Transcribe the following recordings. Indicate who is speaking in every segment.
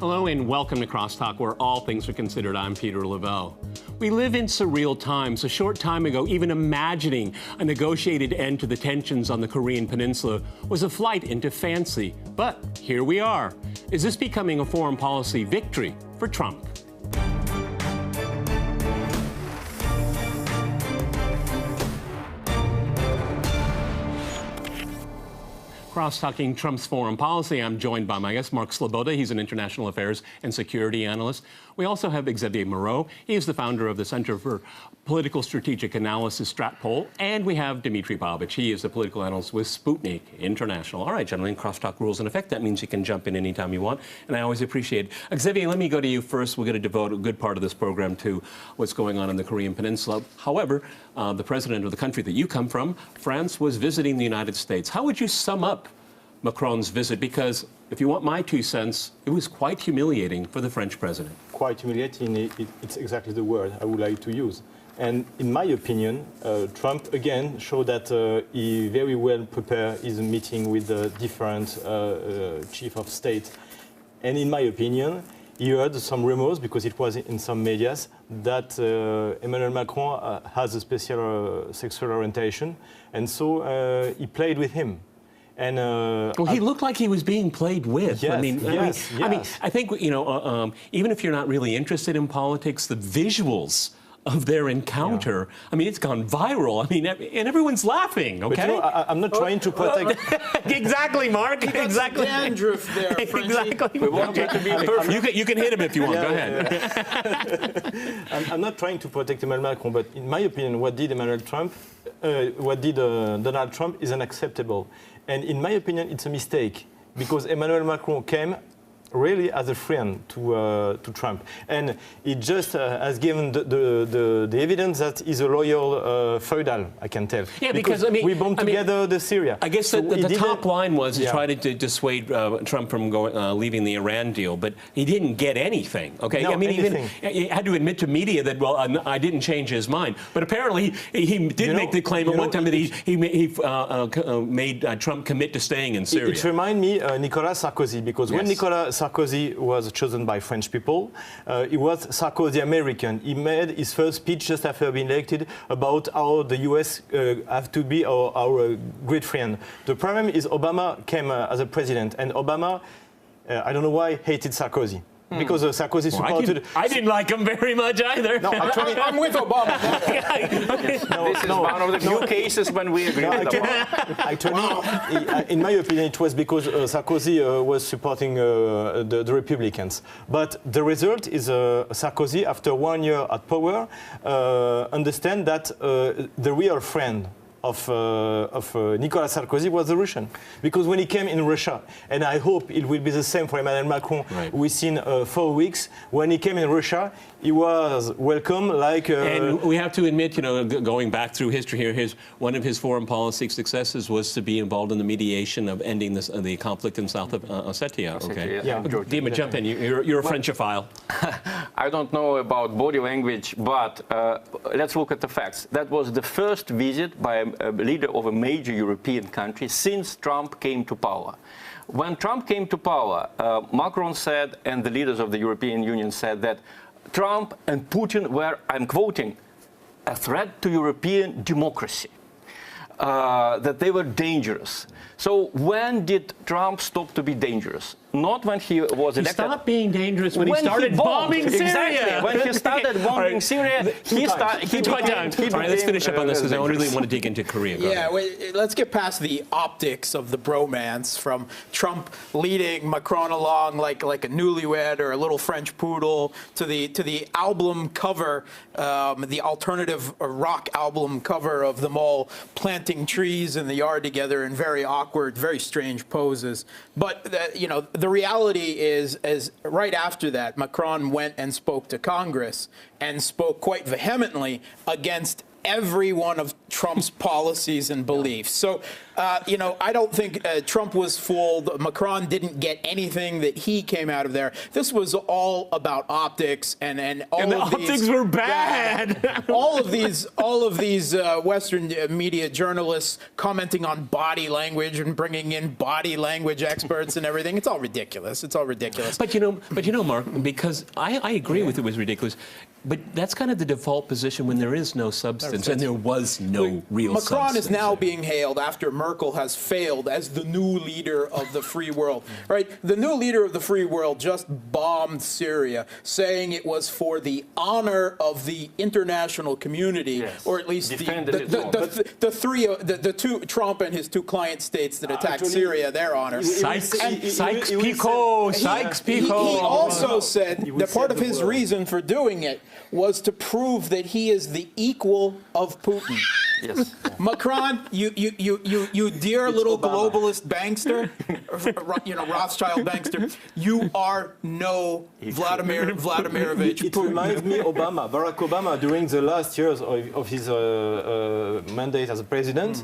Speaker 1: Hello and welcome to CrossTalk, where all things are considered. I'm Peter Lavelle. We live in surreal times. A short time ago, even imagining a negotiated end to the tensions on the Korean Peninsula was a flight into fancy. But here we are. Is this becoming a foreign policy victory for Trump? Cross-talking Trump's foreign policy, I'm joined by my guest, Mark Sloboda. He's an international affairs and security analyst. We also have Xavier Moreau. He is the founder of the Center for Political Strategic Analysis, Stratpol. And we have Dmitry Pavlovich. He is the political analyst with Sputnik International. All right, gentlemen, crosstalk rules in effect. That means you can jump in anytime you want, and I always appreciate it. Xavier, let me go to you first. We're going to devote a good part of this program to what's going on in the Korean Peninsula. However, the president of the country that you come from, France, was visiting the United States. How would you sum up Macron's visit? Because if you want my 2 cents, it was quite humiliating for the French president.
Speaker 2: Quite humiliating, it's exactly the word I would like to use. And in my opinion, Trump again showed that he very well prepared his meeting with the different chief of state. And in my opinion, he heard some rumors, because it was in some medias, that Emmanuel Macron has a special sexual orientation. And so he played with him. And,
Speaker 1: well, he looked like he was being played with.
Speaker 2: Yes,
Speaker 1: I mean, I think, you know, even if you're not really interested in politics, the visuals of their encounter, I mean, it's gone viral. I mean, and everyone's laughing, okay?
Speaker 2: But, you know, I'm not trying to protect...
Speaker 1: Exactly, Mark. Exactly.
Speaker 3: Dandruff there,
Speaker 1: Exactly.
Speaker 3: We want you to be perfect.
Speaker 1: You can hit him if you want.
Speaker 2: Yeah,
Speaker 1: Go ahead.
Speaker 2: Yeah. I'm not trying to protect Emmanuel Macron, but in my opinion, what did Donald Trump is unacceptable. And in my opinion, it's a mistake, because Emmanuel Macron came really as a friend to Trump. And he just has given the evidence that he's a loyal feudal, I can tell.
Speaker 1: Yeah, because I mean,
Speaker 2: we bombed together the Syria.
Speaker 1: I guess so the top line was he tried to dissuade Trump from leaving the Iran deal, but he didn't get anything, okay?
Speaker 2: No,
Speaker 1: I mean,
Speaker 2: anything.
Speaker 1: Even he had to admit to media that, well, I didn't change his mind. But apparently, he did make the claim at one time that he made Trump commit to staying in Syria.
Speaker 2: It reminds me Nicolas Sarkozy, because when Nicolas Sarkozy was chosen by French people, he was Sarkozy American. He made his first speech just after being elected about how the US have to be our great friend. The problem is Obama came as a president, and Obama, I don't know why, hated Sarkozy. Because Sarkozy supported...
Speaker 1: I didn't like him very much either.
Speaker 3: No, actually, I'm with Obama. This is one of the few cases when we agree with Obama.
Speaker 2: Actually, in my opinion, it was because Sarkozy was supporting the Republicans. But the result is Sarkozy, after 1 year at power, understand that the real friend of Nicolas Sarkozy was the Russian. Because when he came in Russia, and I hope it will be the same for Emmanuel Macron within 4 weeks, when he came in Russia, he was welcome like...
Speaker 1: And we have to admit, you know, going back through history here, one of his foreign policy successes was to be involved in the mediation of ending the conflict in South of Ossetia. Okay.
Speaker 2: Yeah.
Speaker 1: Dima, jump in. You're a Frenchophile.
Speaker 3: I don't know about body language, but let's look at the facts. That was the first visit by a leader of a major European country since Trump came to power. When Trump came to power, Macron said, and the leaders of the European Union said, that Trump and Putin were, I'm quoting, a threat to European democracy, that they were dangerous. So when did Trump stop to be dangerous? Not when he was elected. He
Speaker 1: stopped being dangerous when he started bombing Syria.
Speaker 3: Exactly. When he started bombing Syria, he started...
Speaker 1: All right, let's finish up on this, because I really want to dig into Korea.
Speaker 4: Let's get past the optics of the bromance, from Trump leading Macron along like a newlywed or a little French poodle, to the album cover, the alternative rock album cover of them all planting trees in the yard together in very awkward, very strange poses. But you know, the reality is right after that, Macron went and spoke to Congress and spoke quite vehemently against every one of Trump's policies and beliefs. So, I don't think Trump was fooled. Macron didn't get anything that he came out of there. This was all about optics, and all
Speaker 1: And the
Speaker 4: of
Speaker 1: optics
Speaker 4: these,
Speaker 1: were bad.
Speaker 4: all of these Western media journalists commenting on body language and bringing in body language experts and everything. It's all ridiculous. It's all ridiculous.
Speaker 1: But you know, Mark, because I agree with it was ridiculous, but that's kind of the default position when there is no substance, and there was no real substance.
Speaker 4: Macron is now being hailed after Merkel has failed as the new leader of the free world, right? The new leader of the free world just bombed Syria, saying it was for the honor of the international community, or at least the two, Trump and his two client states that attacked Syria, their honor.
Speaker 1: Sykes-Picot.
Speaker 4: He also said that part of his reason for doing it was to prove that he is the equal of Putin.
Speaker 3: Yes.
Speaker 4: Macron, you dear little globalist bankster, Rothschild bankster, you are no Vladimirovich
Speaker 2: It
Speaker 4: Putin.
Speaker 2: reminds me Barack Obama, during the last years of his mandate as a president,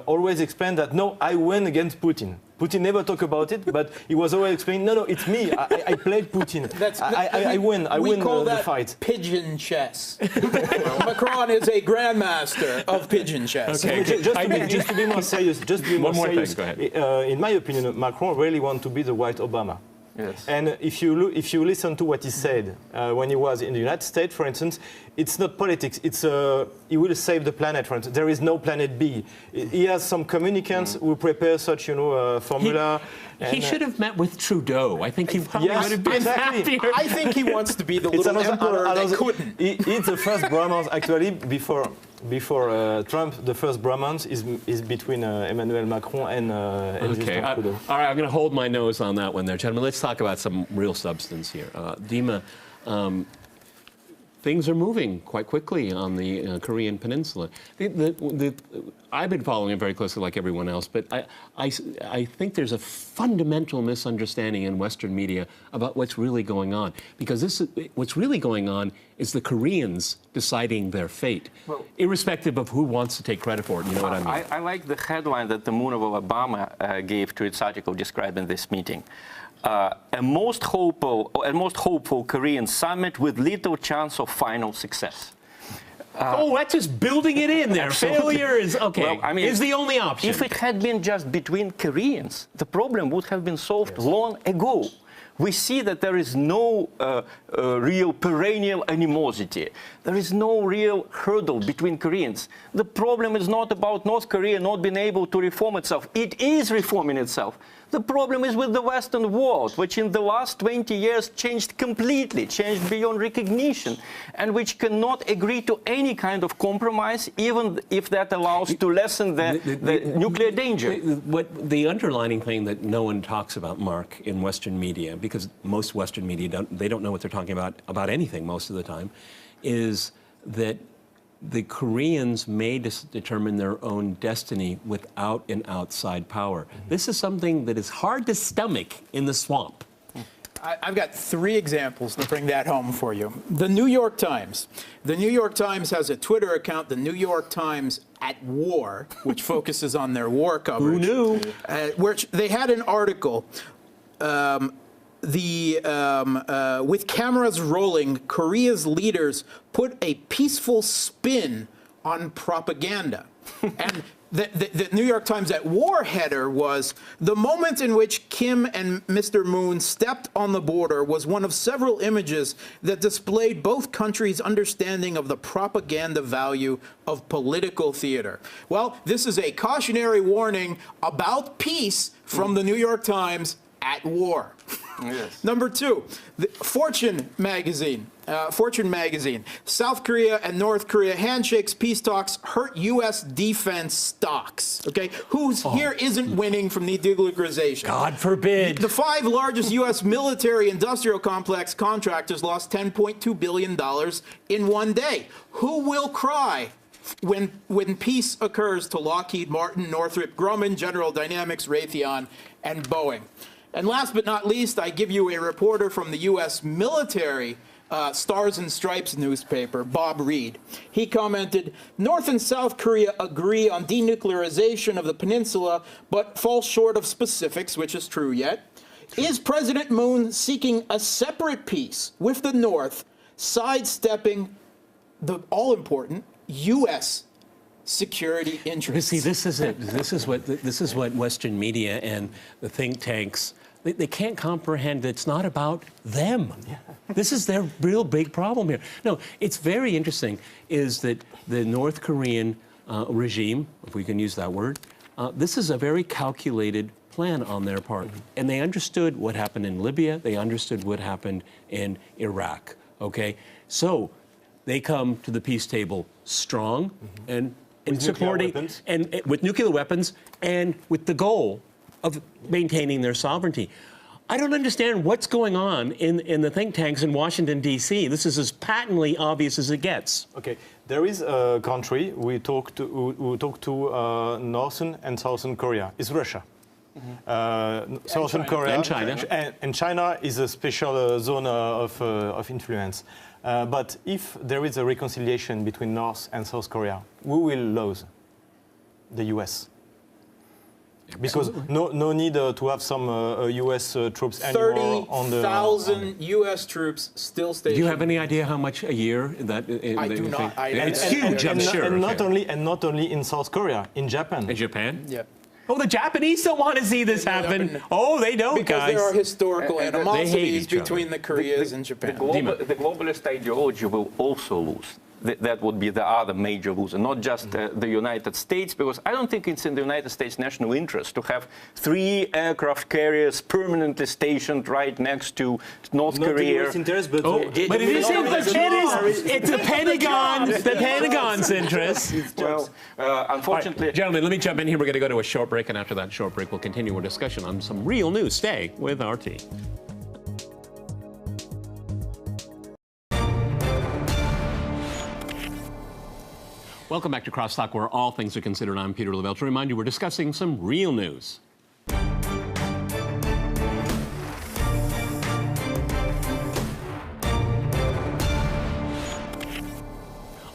Speaker 2: always explained that, no, I went against Putin. Putin never talked about it, but he was always explaining, no, it's me. I played Putin. I win the fight.
Speaker 4: Pigeon chess. Macron is a grandmaster of pigeon chess.
Speaker 1: Okay.
Speaker 2: Just to be more serious,
Speaker 1: One more thing, go ahead.
Speaker 2: In my opinion, Macron really wants to be the white Obama.
Speaker 3: Yes.
Speaker 2: And if you listen to what he said when he was in the United States, for instance, it's not politics. It's he will save the planet. For instance, there is no planet B. He has some communicants who prepare such, formula.
Speaker 1: He should have met with Trudeau. I think he probably would have been happier.
Speaker 4: I think he wants to be the little emperor that couldn't.
Speaker 2: He's the first bromance, actually, before Trump. The first bromance is between Emmanuel Macron and
Speaker 1: Okay.
Speaker 2: Trudeau.
Speaker 1: All right, I'm going to hold my nose on that one there, gentlemen. Let's talk about some real substance here. Dima, things are moving quite quickly on the Korean Peninsula. I've been following it very closely, like everyone else, but I think there's a fundamental misunderstanding in Western media about what's really going on. Because what's really going on is the Koreans deciding their fate, irrespective of who wants to take credit for it. You know what I mean?
Speaker 3: I like the headline that the Moon of Obama gave to its article describing this meeting. A most hopeful Korean summit with little chance of final success.
Speaker 1: That's just building it in there. Failure is, okay,
Speaker 3: Well,
Speaker 1: is the only option.
Speaker 3: If it had been just between Koreans, the problem would have been solved long ago. We see that there is no real perennial animosity. There is no real hurdle between Koreans. The problem is not about North Korea not being able to reform itself. It is reforming itself. The problem is with the Western world, which in the last 20 years changed completely, changed beyond recognition, and which cannot agree to any kind of compromise, even if that allows to lessen the nuclear danger.
Speaker 1: The underlining thing that no one talks about, Mark, in Western media, because most Western media don't know what they're talking about anything most of the time, is that the Koreans may determine their own destiny without an outside power. This is something that is hard to stomach in the swamp.
Speaker 4: I've got 3 examples to bring that home for you. The New York Times. The New York Times has a Twitter account, the New York Times at War, which focuses on their war coverage.
Speaker 1: Who knew?
Speaker 4: Which they had an article. With cameras rolling, Korea's leaders put a peaceful spin on propaganda. And the New York Times at War header was, the moment in which Kim and Mr. Moon stepped on the border was one of several images that displayed both countries' understanding of the propaganda value of political theater. Well, this is a cautionary warning about peace from the New York Times at War.
Speaker 3: Yes.
Speaker 4: Number 2, Fortune magazine. South Korea and North Korea handshakes, peace talks hurt U.S. defense stocks. Okay, here isn't winning from the denuclearization?
Speaker 1: God forbid.
Speaker 4: The 5 largest U.S. military industrial complex contractors lost $10.2 billion in one day. Who will cry when peace occurs to Lockheed Martin, Northrop Grumman, General Dynamics, Raytheon, and Boeing? And last but not least, I give you a reporter from the U.S. military Stars and Stripes newspaper, Bob Reed. He commented, North and South Korea agree on denuclearization of the peninsula, but fall short of specifics, which is true yet. Is President Moon seeking a separate peace with the North, sidestepping the all-important U.S. security interests?
Speaker 1: See, this is it. This is what Western media and the think tanks, they can't comprehend. It's not about them. Yeah. This is their real big problem here. No, it's very interesting is that the North Korean regime, if we can use that word, this is a very calculated plan on their part. And they understood what happened in Libya. They understood what happened in Iraq. Okay? So they come to the peace table strong and supporting and with nuclear weapons and with the goal of maintaining their sovereignty. I don't understand what's going on in the think tanks in Washington, D.C. This is as patently obvious as it gets.
Speaker 2: Okay, there is a country we talk to Northern and Southern Korea. It's Russia. Southern Korea
Speaker 1: and China.
Speaker 2: And China is a special zone of influence. But if there is a reconciliation between North and South Korea, who will lose? The U.S. Because no need to have some U.S. troops anymore on the...
Speaker 4: 30,000 U.S. troops still stationed.
Speaker 1: Do you have any idea how much a year that?
Speaker 4: I do not.
Speaker 1: It's huge, I'm sure.
Speaker 2: And not only in South Korea, in Japan.
Speaker 1: In Japan?
Speaker 4: Yeah.
Speaker 1: Oh, the Japanese don't want to see this happen. Oh, they don't,
Speaker 4: because
Speaker 1: guys.
Speaker 4: there are historical animosities
Speaker 1: each
Speaker 4: between the Koreas and Japan.
Speaker 3: The globalist ideology will also lose. That would be the other major loser, not just the United States, because I don't think it's in the United States' national interest to have 3 aircraft carriers permanently stationed right next to North Korea.
Speaker 2: Not the US interest, but,
Speaker 1: But it is it's the Pentagon's interest.
Speaker 3: Well, unfortunately...
Speaker 1: Right, gentlemen, let me jump in here. We're going to go to a short break, and after that short break, we'll continue our discussion on some real news. Stay with RT. Welcome back to CrossTalk, where all things are considered. I'm Peter Lavelle. To remind you, we're discussing some real news.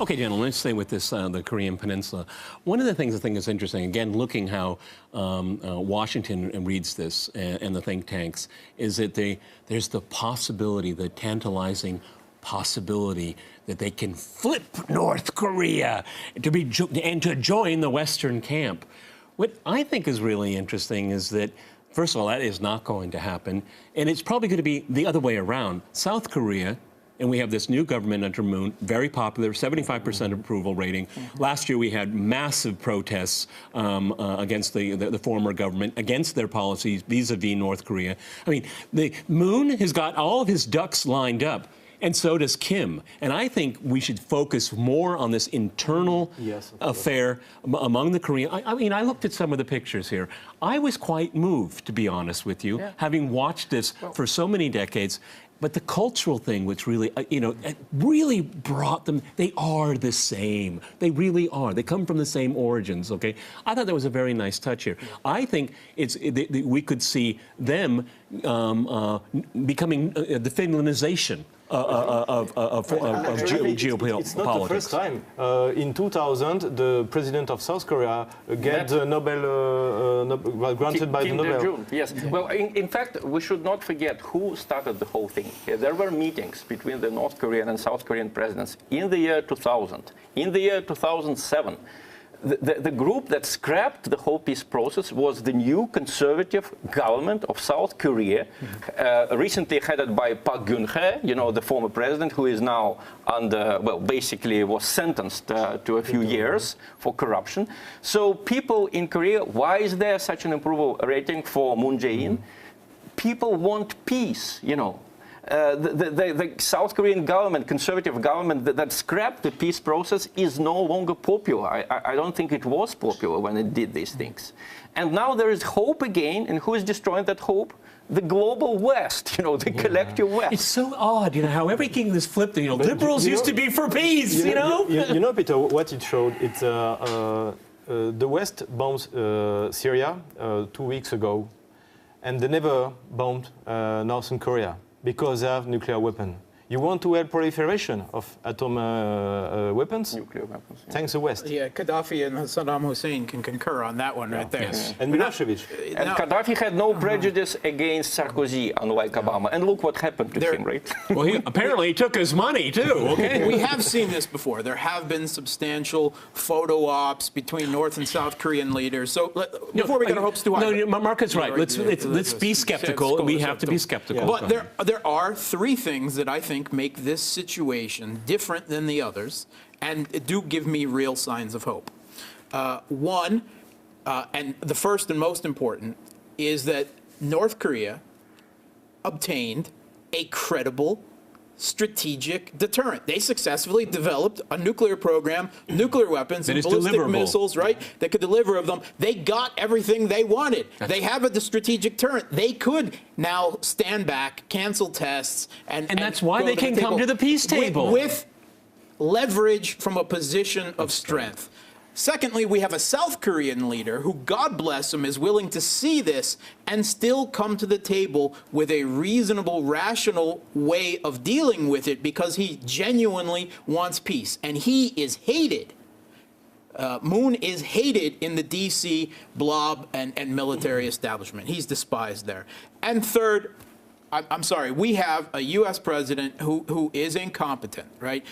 Speaker 1: Okay, gentlemen, let's stay with this, the Korean Peninsula. One of the things I think is interesting, again, looking how Washington reads this and the think tanks, is that there's the possibility, the tantalizing possibility that they can flip North Korea and to join the Western camp. What I think is really interesting is that, first of all, that is not going to happen, and it's probably going to be the other way around. South Korea, and we have this new government under Moon, very popular, 75% approval rating. Last year we had massive protests against the former government, against their policies vis-a-vis North Korea. I mean, the Moon has got all of his ducks lined up. And so does Kim. And I think we should focus more on this internal affair among the Korean. I mean, I looked at some of the pictures here. I was quite moved, to be honest with you, having watched this for so many decades. But the cultural thing, which really, it really brought them, they are the same. They really are. They come from the same origins, okay? I thought that was a very nice touch here. I think we could see them becoming the Finlandization of geopolitics.
Speaker 2: It's not the first time. In 2000, the president of South Korea got the Nobel, granted by the Nobel.
Speaker 3: Yes. Well, in fact, we should not forget who started the whole thing. There were meetings between the North Korean and South Korean presidents in the year 2000. In the year 2007, the group that scrapped the whole peace process was the new conservative government of South Korea, recently headed by Park Geun-hye, the former president, who is now under, well, basically was sentenced to a few years for corruption. So people in Korea, why is there such an approval rating for Moon Jae-in? People want peace, The South Korean government, conservative government that scrapped the peace process is no longer popular. I don't think it was popular when it did these things. And now there is hope again, and who is destroying that hope? The global West, the collective West.
Speaker 1: It's so odd, how everything is flipped. Liberals used to be for peace,
Speaker 2: Peter, what it showed, it's the West bombed Syria 2 weeks ago, and they never bombed Northern Korea, because they have nuclear weapon. You want to help proliferation of atom weapons?
Speaker 3: Nuclear weapons. Yeah.
Speaker 2: Thanks the West.
Speaker 4: Yeah, Gaddafi and Saddam Hussein can concur on that one right there.
Speaker 1: Yes.
Speaker 2: And Milosevic.
Speaker 3: And
Speaker 4: Now-
Speaker 3: Gaddafi had no prejudice against Sarkozy, unlike Obama. And look what happened to
Speaker 4: There-
Speaker 3: him, right?
Speaker 1: Well, apparently he took his money, too, okay?
Speaker 4: We have seen this before. There have been substantial photo ops between North and South Korean leaders. So before we get our hopes too high.
Speaker 1: No, Mark is right. Let's be skeptical. We have to be skeptical.
Speaker 4: But there are three things that I think make this situation different than the others and do give me real signs of hope. One, and the first and most important, is that North Korea obtained a credible strategic deterrent. They successfully developed a nuclear program, nuclear weapons,
Speaker 1: That
Speaker 4: and
Speaker 1: is
Speaker 4: ballistic
Speaker 1: deliverable.
Speaker 4: missiles, right? That could deliver of them. They got everything they wanted. They have a strategic deterrent. They could now stand back, cancel tests, and
Speaker 1: that's why
Speaker 4: go
Speaker 1: they
Speaker 4: to
Speaker 1: can come to the peace table.
Speaker 4: with leverage from a position of strength. Secondly, we have a South Korean leader who, God bless him, is willing to see this and still come to the table with a reasonable, rational way of dealing with it because he genuinely wants peace. And he is hated. Moon is hated in the D.C. blob and military establishment. He's despised there. And third, I'm sorry, we have a U.S. president who is incompetent, right?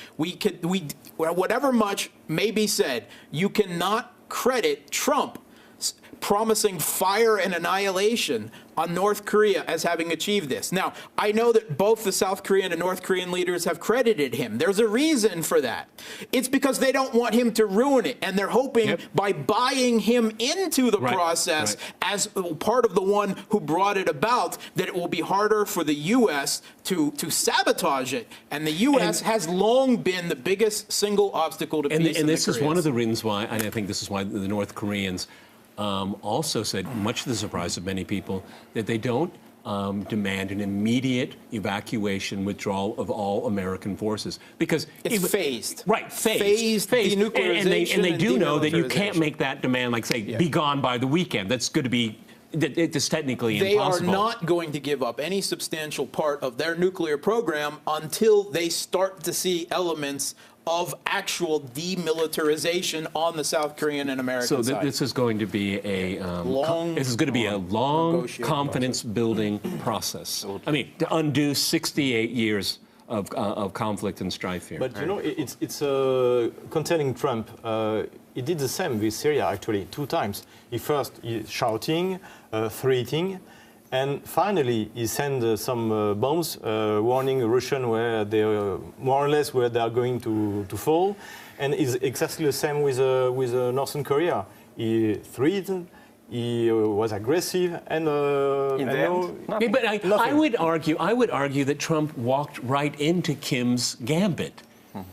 Speaker 4: Whatever much may be said, you cannot credit Trump promising fire and annihilation on North Korea as having achieved this. Now, I know that both the South Korean and North Korean leaders have credited him. There's a reason for that. It's because they don't want him to ruin it, and they're hoping by buying him into the process as part of the one who brought it about, that it will be harder for the U.S. to sabotage it. And the U.S. has long been the biggest single obstacle to peace.
Speaker 1: And this is one of the reasons why, and I think this is why the North Koreans also said, much to the surprise of many people, that they don't demand an immediate evacuation, withdrawal of all American forces. Because
Speaker 4: it's phased.
Speaker 1: Right, phased.
Speaker 4: Denuclearization
Speaker 1: And they do know that you can't
Speaker 4: demilitarization.
Speaker 1: make that demand, like, say, be gone by the weekend. That's going to be, it's technically
Speaker 4: They
Speaker 1: impossible.
Speaker 4: are not going to give up any substantial part of their nuclear program until they start to see elements of actual demilitarization on the South Korean and American side.
Speaker 1: So this is going to be a
Speaker 4: long
Speaker 1: confidence-building process. I mean, to undo 68 years of conflict and strife here.
Speaker 2: But you know, it's concerning Trump. He did the same with Syria actually 2 times. He first shouting, threatening, and finally he sent some bombs warning Russian where they more or less where they are going to fall. And it's exactly the same with Northern Korea. He threatened. He was aggressive, and
Speaker 3: In the end, nothing.
Speaker 1: But I would argue that Trump walked right into Kim's gambit.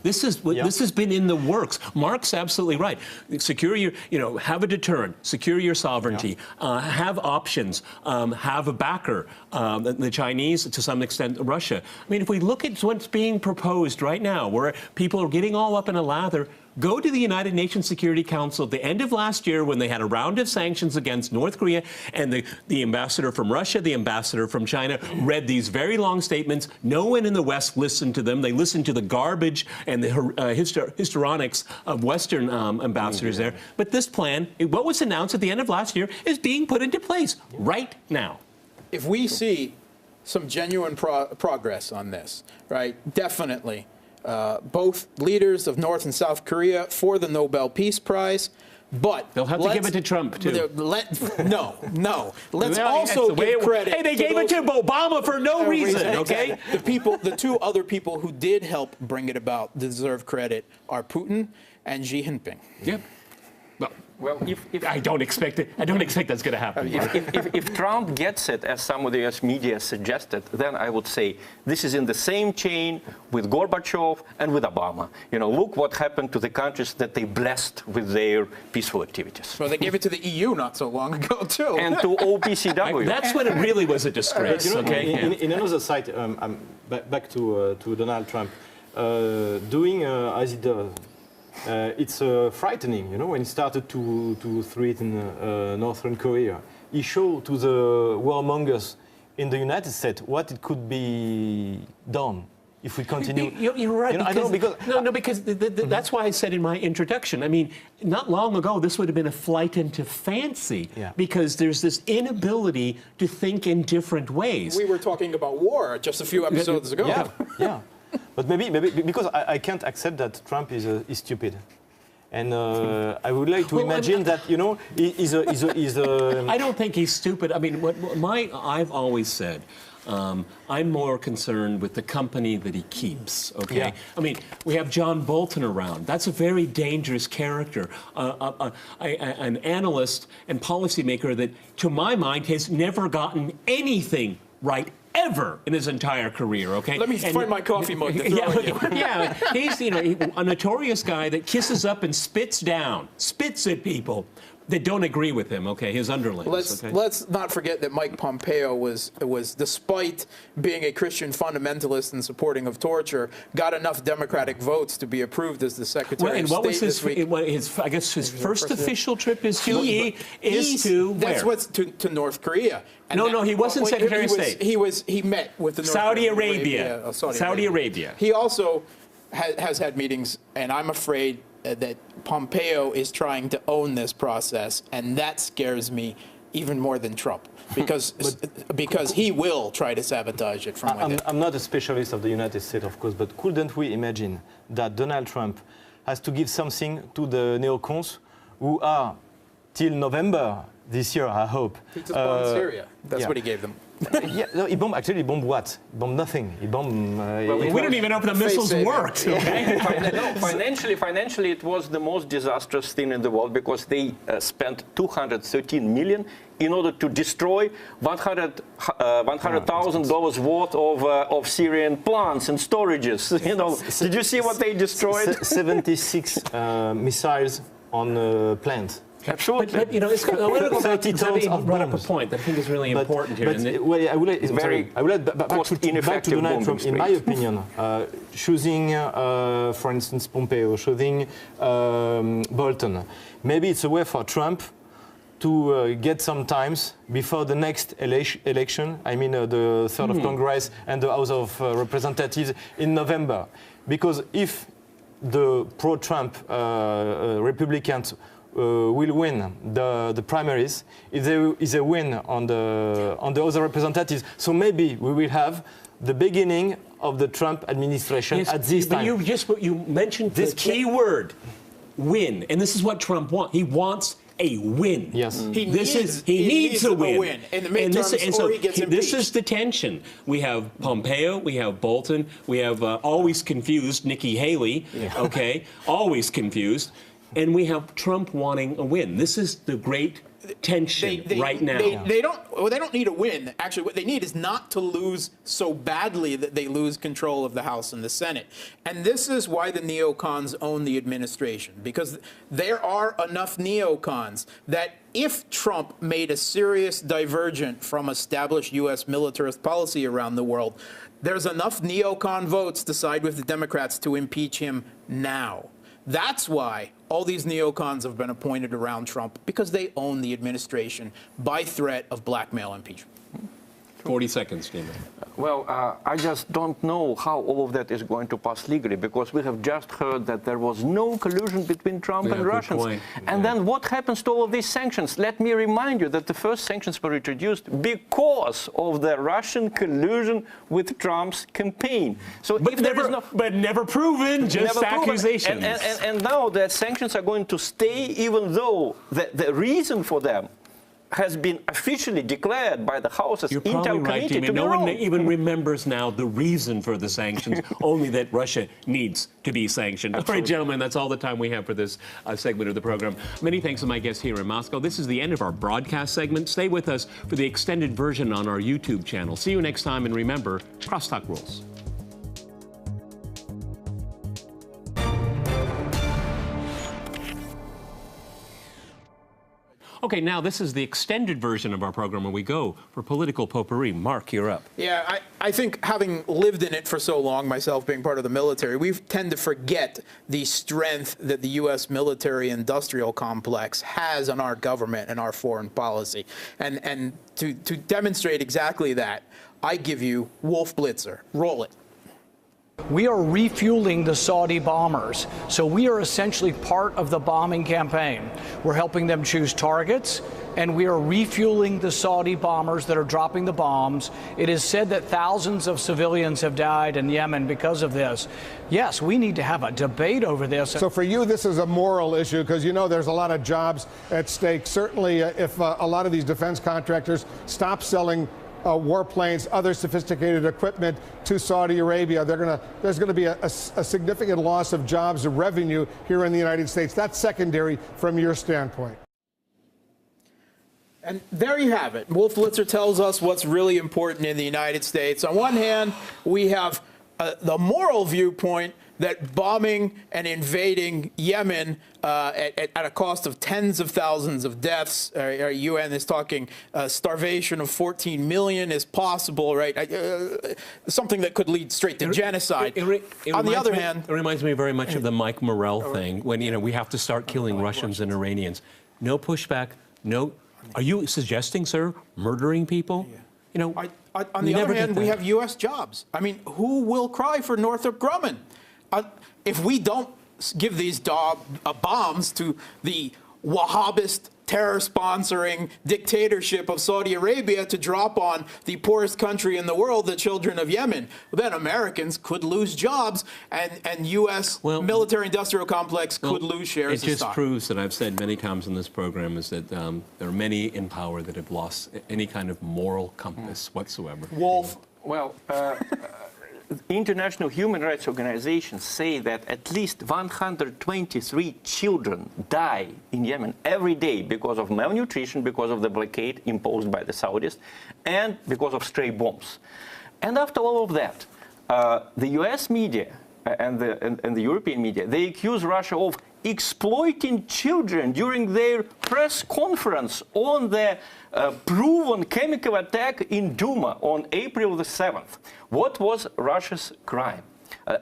Speaker 1: This has been in the works. Mark's absolutely right. Secure your, have a deterrent, secure your sovereignty, have options, have a backer. The Chinese, to some extent, Russia. I mean, if we look at what's being proposed right now, where people are getting all up in a lather. Go to the United Nations Security Council at the end of last year when they had a round of sanctions against North Korea, and the ambassador from Russia, the ambassador from China read these very long statements. No one in the West listened to them. They listened to the garbage and the histrionics of Western ambassadors there. But this plan, what was announced at the end of last year, is being put into place right now.
Speaker 4: If we see some genuine progress on this, right, definitely. Both leaders of North and South Korea for the Nobel Peace Prize, but
Speaker 1: they'll have to give it to Trump too.
Speaker 4: No. Let's also give credit.
Speaker 1: Hey, they gave it to Obama for no reason. Okay.
Speaker 4: The 2 other people who did help bring it about deserve credit are Putin and Xi Jinping.
Speaker 1: Yep.
Speaker 3: Well, if
Speaker 1: I don't expect it. I don't expect that's going to happen.
Speaker 3: if Trump gets it, as some of the U.S. media suggested, then I would say this is in the same chain with Gorbachev and with Obama. Look what happened to the countries that they blessed with their peaceful activities.
Speaker 4: Well, they gave it to the EU not so long ago, too.
Speaker 3: And to OPCW.
Speaker 1: That's when it really was a disgrace.
Speaker 2: In another side, back to Donald Trump, doing as he does. It's frightening, when he started to threaten Northern Korea. He showed to the warmongers in the United States what it could be done. if we continue.
Speaker 1: You're right.
Speaker 2: You know, I know because
Speaker 1: because that's why I said in my introduction. I mean, not long ago, this would have been a flight into fancy because there's this inability to think in different ways.
Speaker 4: We were talking about war just a few episodes ago.
Speaker 2: Yeah. But maybe because I can't accept that Trump is stupid. And I would like to imagine that, you know, he's a
Speaker 1: I don't think he's stupid. I mean, I've always said, I'm more concerned with the company that he keeps, okay?
Speaker 2: Yeah.
Speaker 1: I mean, we have John Bolton around. That's a very dangerous character, an analyst and policymaker that, to my mind, has never gotten anything right ever in his entire career, okay?
Speaker 4: Let me find my coffee mug to throw at you.
Speaker 1: Yeah, he's, you know, a notorious guy that kisses up and spits at people that don't agree with him, okay, his underlings.
Speaker 4: Let's not forget that Mike Pompeo was, despite being a Christian fundamentalist and supporting of torture, got enough Democratic votes to be approved as the Secretary of State this week.
Speaker 1: I guess his first official trip is to
Speaker 4: That's
Speaker 1: where?
Speaker 4: what's to North Korea. And
Speaker 1: No, he wasn't Secretary of State.
Speaker 4: He met with the
Speaker 1: Saudi Arabia. Saudi Arabia.
Speaker 4: He also has had meetings, and I'm afraid that Pompeo is trying to own this process, and that scares me even more than Trump, because he will try to sabotage it from within.
Speaker 2: I'm not a specialist of the United States, of course, but couldn't we imagine that Donald Trump has to give something to the neocons who are, till November this year, I hope.
Speaker 4: He took on Syria. That's what he gave them.
Speaker 2: He bombed what? He bombed nothing. He bombed...
Speaker 1: we don't even know if the missiles worked, okay?
Speaker 3: Financially, it was the most disastrous thing in the world because they spent $213 million in order to destroy $100,000 worth of Syrian plants and storages. You know, did you see what they destroyed?
Speaker 2: 76 missiles on plants.
Speaker 3: Absolutely.
Speaker 1: But you know, I want to go back to you brought up a point that I think is really important here.
Speaker 2: I would like back to Donald Trump. In my opinion, choosing, for instance, Pompeo, choosing Bolton, maybe it's a way for Trump to get some times before the next election, I mean the third of Congress and the House of Representatives in November. Because if the pro-Trump Republicans will win the primaries, is a win on the House of Representatives. So maybe we will have the beginning of the Trump administration at this time.
Speaker 1: You mentioned this key word, win, and this is what Trump wants. He wants a win.
Speaker 2: Yes.
Speaker 1: He needs a win.
Speaker 4: In the midterms, or he gets impeached.
Speaker 1: This is the tension. We have Pompeo, we have Bolton, we have always confused Nikki Haley, okay, always confused, and we have Trump wanting a win. This is the great tension right now.
Speaker 4: They don't need a win. Actually, what they need is not to lose so badly that they lose control of the House and the Senate. And this is why the neocons own the administration, because there are enough neocons that if Trump made a serious divergent from established U.S. militarist policy around the world, there's enough neocon votes to side with the Democrats to impeach him now. That's why all these neocons have been appointed around Trump, because they own the administration by threat of blackmail impeachment.
Speaker 1: 40 seconds, Jimmy.
Speaker 3: Well, I just don't know how all of that is going to pass legally, because we have just heard that there was no collusion between Trump and Russians. And then what happens to all of these sanctions? Let me remind you that the first sanctions were introduced because of the Russian collusion with Trump's campaign. So
Speaker 1: But never proven, just accusations.
Speaker 3: And now the sanctions are going to stay, even though the reason for them has been officially declared by the House's Intel Committee to be wrong.
Speaker 1: No one even remembers now the reason for the sanctions, only that Russia needs to be sanctioned. Absolutely. All right, gentlemen, that's all the time we have for this segment of the program. Many thanks to my guests here in Moscow. This is the end of our broadcast segment. Stay with us for the extended version on our YouTube channel. See you next time, and remember, crosstalk rules. Okay, now this is the extended version of our program where we go for political potpourri. Mark, you're up.
Speaker 4: Yeah, I think having lived in it for so long, myself being part of the military, we tend to forget the strength that the U.S. military-industrial complex has on our government and our foreign policy. And to demonstrate exactly that, I give you Wolf Blitzer. Roll it.
Speaker 5: We are refueling the Saudi bombers. So we are essentially part of the bombing campaign. We're helping them choose targets, and we are refueling the Saudi bombers that are dropping the bombs. It is said that thousands of civilians have died in Yemen because of this. Yes, we need to have a debate over this.
Speaker 6: So for you, this is a moral issue, because you know there's a lot of jobs at stake. Certainly, if a lot of these defense contractors stop selling warplanes, other sophisticated equipment to Saudi Arabia, there's going to be a significant loss of jobs and revenue here in the United States. That's secondary from your standpoint.
Speaker 4: And there you have it. Wolf Blitzer tells us what's really important in the United States. On one hand, we have the moral viewpoint that bombing and invading Yemen at a cost of tens of thousands of deaths, our UN is talking starvation of 14 million is possible, right? Something that could lead straight to genocide. On the other hand,
Speaker 1: it reminds me very much of the Mike Morrell thing, when we have to start killing Russians and Iranians. No pushback. No. Are you suggesting, sir, murdering people?
Speaker 4: On the other hand, we have U.S. jobs. I mean, who will cry for Northrop Grumman? If we don't give these bombs to the Wahhabist terror-sponsoring dictatorship of Saudi Arabia to drop on the poorest country in the world, the children of Yemen, then Americans could lose jobs, and U.S. military-industrial complex could lose shares of stock.
Speaker 1: It just proves that I've said many times in this program is that there are many in power that have lost any kind of moral compass whatsoever.
Speaker 4: Wolf.
Speaker 3: Well, international human rights organizations say that at least 123 children die in Yemen every day because of malnutrition, because of the blockade imposed by the Saudis, and because of stray bombs. And after all of that, the US media and the European media, they accuse Russia of exploiting children during their press conference on the proven chemical attack in Duma on April the 7th. What was Russia's crime?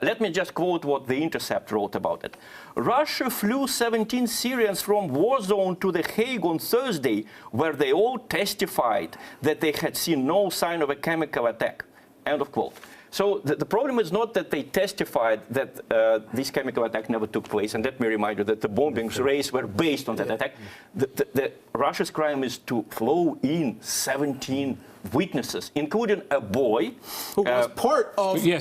Speaker 3: Let me just quote what The Intercept wrote about it. Russia flew 17 Syrians from war zone to The Hague on Thursday, where they all testified that they had seen no sign of a chemical attack. End of quote. So the problem is not that they testified that this chemical attack never took place, and let me remind you that the bombings raids were based on that attack. Russia's crime is to flow in 17 witnesses, including a boy
Speaker 4: who was part of the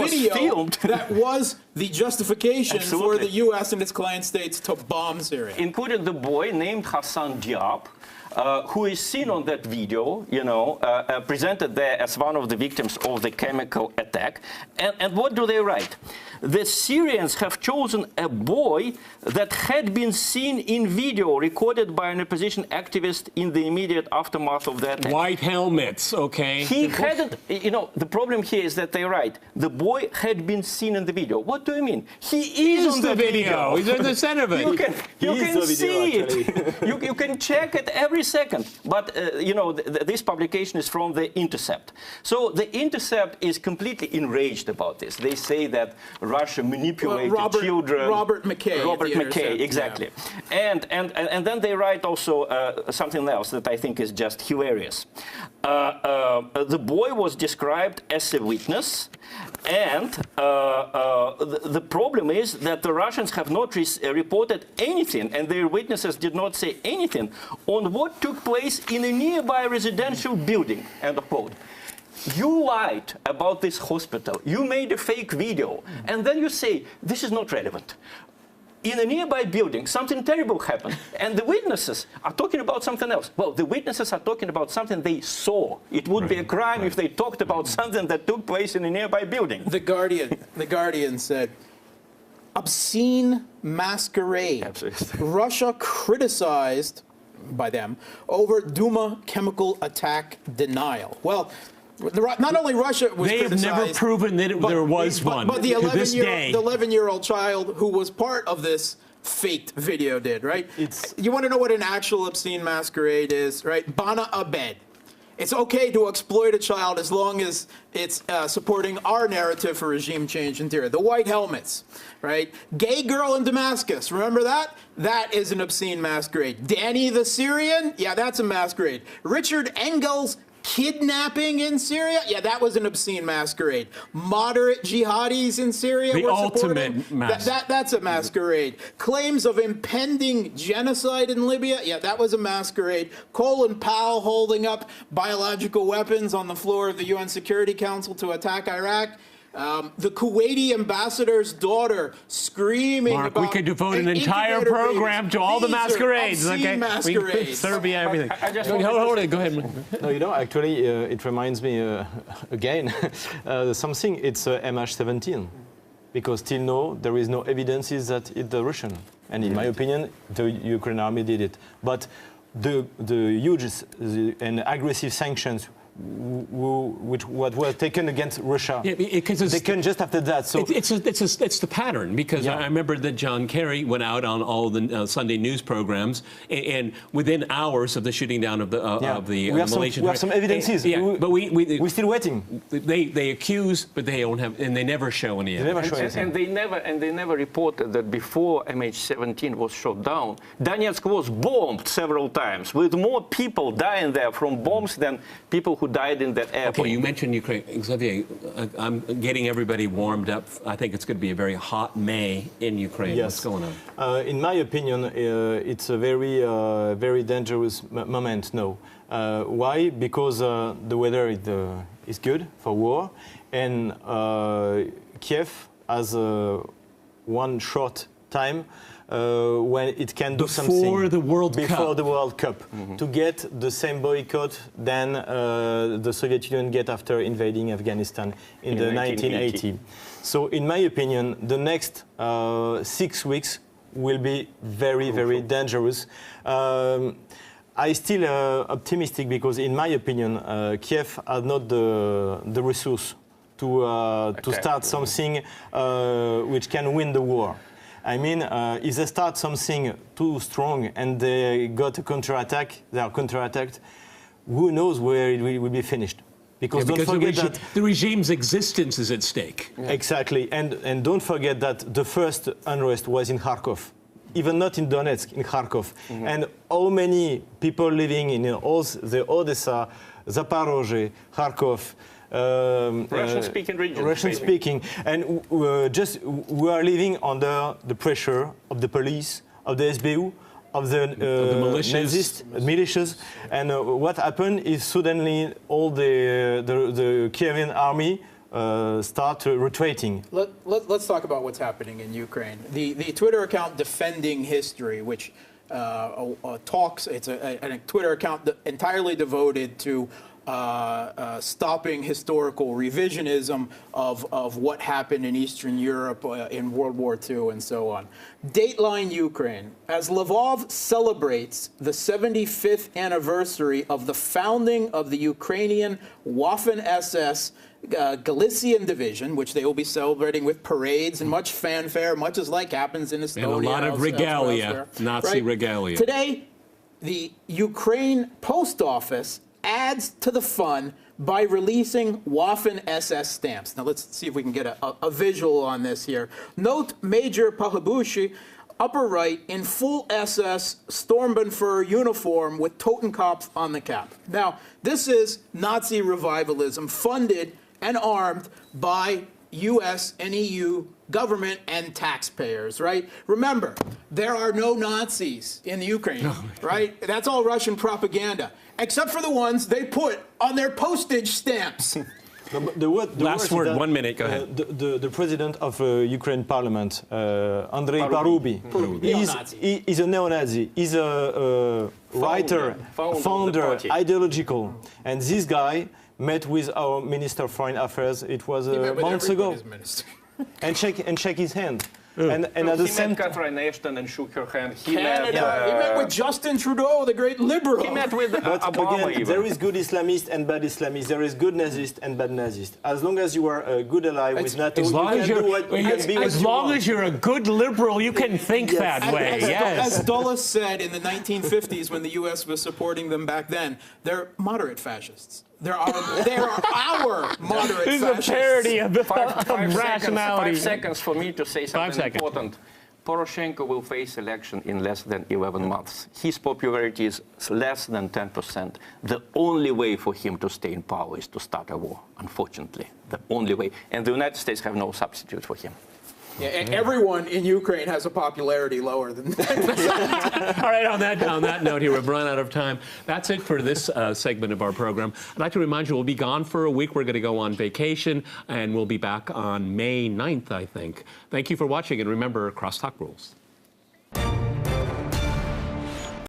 Speaker 4: video that was the justification for the U.S. and its client states to bomb Syria.
Speaker 3: Including the boy named Hassan Diab, who is seen on that video, presented there as one of the victims of the chemical attack. And what do they write? The Syrians have chosen a boy that had been seen in video recorded by an opposition activist in the immediate aftermath of the attack.
Speaker 1: White helmets, okay.
Speaker 3: He hadn't, the problem here is that they write, the boy had been seen in the video. What do you mean? He is on the video.
Speaker 1: He's in the center of it.
Speaker 3: You can see it. You can check it every second. But, this publication is from The Intercept. So The Intercept is completely enraged about this. They say that Russia manipulated children.
Speaker 4: Robert McKay,
Speaker 3: exactly. Yeah. And then they write also something else that I think is just hilarious. The boy was described as a witness, and the problem is that the Russians have not reported anything, and their witnesses did not say anything on what took place in a nearby residential building, end of quote. You lied about this hospital. You made a fake video. And then you say, this is not relevant. In a nearby building, something terrible happened. And the witnesses are talking about something else. Well, the witnesses are talking about something they saw. It would be a crime if they talked about something that took place in a nearby building.
Speaker 4: The Guardian said, obscene masquerade.
Speaker 3: Absolutely.
Speaker 4: Russia criticized by them over Duma chemical attack denial. Well, not only Russia was criticized.
Speaker 1: They have never proven that there was one.
Speaker 4: But the 11-year-old child who was part of this faked video did, right? You want to know what an actual obscene masquerade is, right? Bana Abed. It's okay to exploit a child as long as it's supporting our narrative for regime change in theory. The white helmets, right? Gay girl in Damascus, remember that? That is an obscene masquerade. Danny the Syrian, yeah, that's a masquerade. Richard Engel's Kidnapping in Syria? Yeah, that was an obscene masquerade. Moderate jihadis in Syria
Speaker 1: The
Speaker 4: were
Speaker 1: ultimate
Speaker 4: supporting. That's a masquerade. Claims of impending genocide in Libya? Yeah, that was a masquerade. Colin Powell holding up biological weapons on the floor of the UN Security Council to attack Iraq. The Kuwaiti ambassador's daughter screaming
Speaker 1: Mark,
Speaker 4: about
Speaker 1: we could devote an entire
Speaker 4: incubator
Speaker 1: program
Speaker 4: babies.
Speaker 1: to all the
Speaker 4: These are
Speaker 1: masquerades.
Speaker 4: obscene
Speaker 1: Okay,
Speaker 4: masquerades.
Speaker 1: Serbia, everything.
Speaker 3: I just
Speaker 1: Hold it. Go ahead.
Speaker 2: No, you know, actually, it reminds me again something. It's MH17, because till now there is no evidences that it's the Russian, and in my opinion, the Ukraine army did it. But the huge and aggressive sanctions which were taken against Russia.
Speaker 1: Yeah, because
Speaker 2: they can just after that. So
Speaker 1: it's the pattern, because I remember that John Kerry went out on all the Sunday news programs, and within hours of the shooting down of the Malaysian.
Speaker 2: We have some evidences.
Speaker 1: But we're
Speaker 2: still waiting.
Speaker 1: They accuse, but they don't have, and they never show any evidence.
Speaker 3: And they never reported that before MH17 was shot down, Donetsk was bombed several times, with more people dying there from bombs than people who died in that airport.
Speaker 1: Okay, you mentioned Ukraine. Xavier, I'm getting everybody warmed up. I think it's going to be a very hot May in Ukraine.
Speaker 2: Yes.
Speaker 1: What's going on?
Speaker 2: In my opinion, it's a very dangerous moment now. Why? Because the weather is good for war, and Kiev has one short time when it can do something
Speaker 1: before the World
Speaker 2: Cup to get the same boycott than the Soviet Union get after invading Afghanistan in the 1980. So in my opinion, the next 6 weeks will be very dangerous. I still optimistic because in my opinion, Kiev has not the resource to start something which can win the war. I mean, if they start something too strong and they got a counterattack, they are counterattacked, who knows where it will be finished? Because don't forget that
Speaker 1: the regime's existence is at stake.
Speaker 2: Yeah. Exactly, and don't forget that the first unrest was in Kharkov, even not in Donetsk, in Kharkov. And how many people living in all the Odessa, Zaporozhye, Kharkov,
Speaker 3: Russian-speaking regions.
Speaker 2: Russian-speaking, and we are living under the pressure of the police, of the SBU, of the militias. And what happened is suddenly all the Kievan army start retreating.
Speaker 4: Let's talk about what's happening in Ukraine. The Twitter account Defending History, which talks, it's a Twitter account entirely devoted to stopping historical revisionism of what happened in Eastern Europe in World War II and so on. Dateline Ukraine. As Lvov celebrates the 75th anniversary of the founding of the Ukrainian Waffen-SS Galician Division, which they will be celebrating with parades and much fanfare, much as like happens in Estonia.
Speaker 1: And a lot of regalia, Nazi regalia.
Speaker 4: Today, the Ukraine Post Office adds to the fun by releasing Waffen-SS stamps. Now let's see if we can get a visual on this here. Note Major Pahabushi, upper right, in full SS Sturmbannführer uniform with Totenkopf on the cap. Now, this is Nazi revivalism funded and armed by US and EU government and taxpayers, right? Remember, there are no Nazis in the Ukraine, right? That's all Russian propaganda, except for the ones they put on their postage stamps.
Speaker 1: Last word, 1 minute, go ahead.
Speaker 2: The president of Ukraine Parliament, Andrei Parubi, is a neo-Nazi. He's a writer, founder, ideological. And this guy met with our Minister of Foreign Affairs, it was months ago, and shake his hand. And at the same
Speaker 3: time, Catherine Ashton and shook her hand.
Speaker 4: He met with Justin Trudeau, the great liberal.
Speaker 3: He met with Obama.
Speaker 2: Again, there is good Islamists and bad Islamists. There is good Nazists and bad Nazists. As long as you are a good ally with NATO, you can do what you can be.
Speaker 1: As long as you're a good liberal, you can think that way.
Speaker 4: As Dulles said in the 1950s, when the U.S. was supporting them back then, they're moderate fascists. They are our moderate fascists.
Speaker 1: This is a parody of rationality.
Speaker 3: 5 seconds for me to say something important. Poroshenko will face election in less than 11 months. His popularity is less than 10%. The only way for him to stay in power is to start a war, unfortunately. The only way. And the United States have no substitute for him.
Speaker 4: Yeah, and everyone in Ukraine has a popularity lower than that.
Speaker 1: All right, on that note here, we've run out of time. That's it for this segment of our program. I'd like to remind you, we'll be gone for a week. We're going to go on vacation, and we'll be back on May 9th, I think. Thank you for watching, and remember, crosstalk rules.